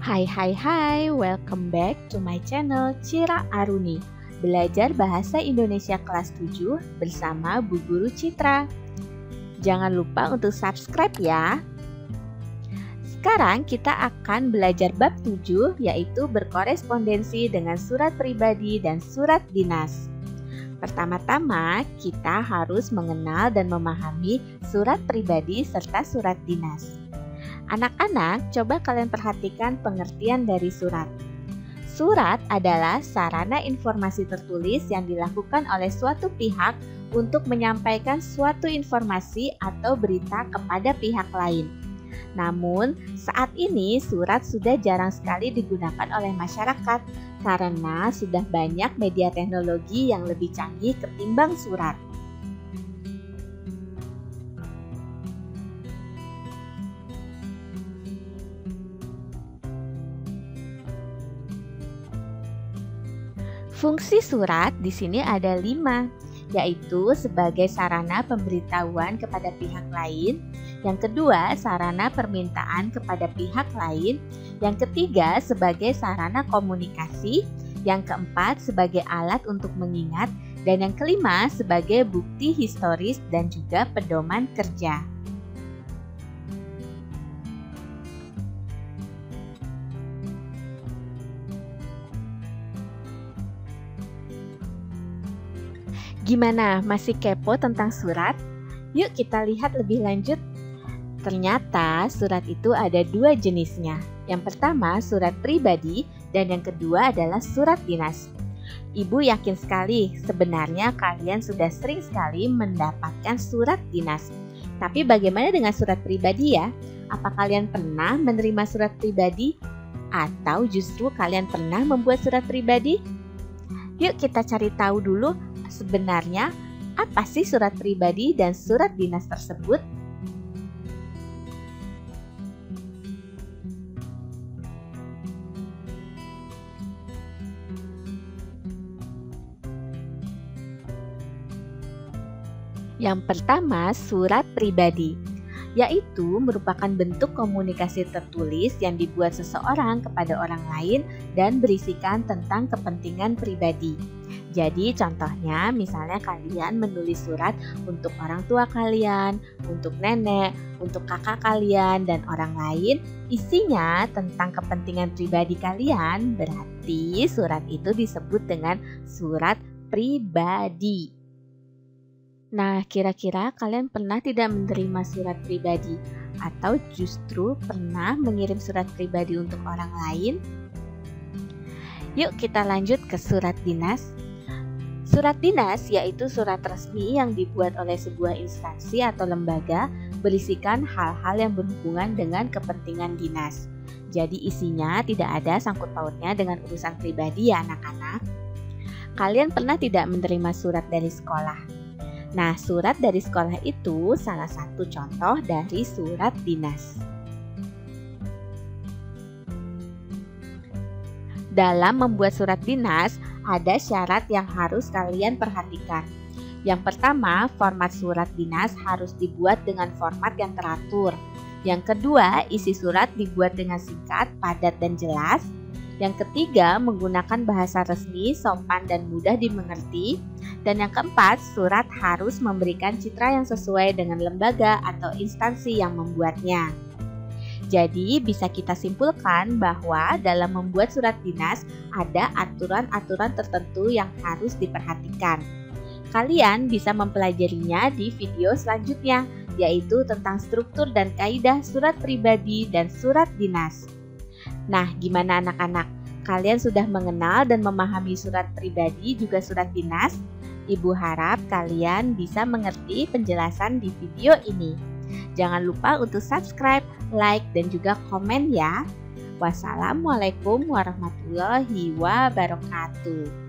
Hai, welcome back to my channel Cira Aruni. Belajar Bahasa Indonesia kelas 7 bersama Bu Guru Citra. Jangan lupa untuk subscribe ya. Sekarang kita akan belajar bab 7, yaitu berkorespondensi dengan surat pribadi dan surat dinas. Pertama-tama, kita harus mengenal dan memahami surat pribadi serta surat dinas. Anak-anak, coba kalian perhatikan pengertian dari surat. Surat adalah sarana informasi tertulis yang dilakukan oleh suatu pihak untuk menyampaikan suatu informasi atau berita kepada pihak lain. Namun, saat ini surat sudah jarang sekali digunakan oleh masyarakat karena sudah banyak media teknologi yang lebih canggih ketimbang surat. Fungsi surat di sini ada 5, yaitu sebagai sarana pemberitahuan kepada pihak lain, yang kedua sarana permintaan kepada pihak lain, yang ketiga sebagai sarana komunikasi, yang keempat sebagai alat untuk mengingat, dan yang kelima sebagai bukti historis dan juga pedoman kerja. Gimana, masih kepo tentang surat? Yuk kita lihat lebih lanjut. Ternyata surat itu ada 2 jenisnya. Yang pertama surat pribadi dan yang kedua adalah surat dinas. Ibu yakin sekali sebenarnya kalian sudah sering sekali mendapatkan surat dinas. Tapi bagaimana dengan surat pribadi ya? Apa kalian pernah menerima surat pribadi? Atau justru kalian pernah membuat surat pribadi? Yuk kita cari tahu dulu sebenarnya apa sih surat pribadi dan surat dinas tersebut? Yang pertama, surat pribadi, yaitu merupakan bentuk komunikasi tertulis yang dibuat seseorang kepada orang lain dan berisikan tentang kepentingan pribadi. Jadi contohnya misalnya kalian menulis surat untuk orang tua kalian, untuk nenek, untuk kakak kalian dan orang lain, isinya tentang kepentingan pribadi kalian, berarti surat itu disebut dengan surat pribadi. Nah, kira-kira kalian pernah tidak menerima surat pribadi atau justru pernah mengirim surat pribadi untuk orang lain? Yuk kita lanjut ke surat dinas. Surat dinas yaitu surat resmi yang dibuat oleh sebuah instansi atau lembaga berisikan hal-hal yang berhubungan dengan kepentingan dinas. Jadi isinya tidak ada sangkut pautnya dengan urusan pribadi ya anak-anak. Kalian pernah tidak menerima surat dari sekolah? Nah, surat dari sekolah itu salah satu contoh dari surat dinas. Dalam membuat surat dinas, ada syarat yang harus kalian perhatikan. Yang pertama, format surat dinas harus dibuat dengan format yang teratur. Yang kedua, isi surat dibuat dengan singkat, padat, dan jelas. Yang ketiga, menggunakan bahasa resmi, sopan, dan mudah dimengerti. Dan yang keempat, surat harus memberikan citra yang sesuai dengan lembaga atau instansi yang membuatnya. Jadi bisa kita simpulkan bahwa dalam membuat surat dinas ada aturan-aturan tertentu yang harus diperhatikan. Kalian bisa mempelajarinya di video selanjutnya, yaitu tentang struktur dan kaidah surat pribadi dan surat dinas. Nah, gimana anak-anak? Kalian sudah mengenal dan memahami surat pribadi juga surat dinas? Ibu harap kalian bisa mengerti penjelasan di video ini. Jangan lupa untuk subscribe, like, dan juga komen ya. Wassalamualaikum warahmatullahi wabarakatuh.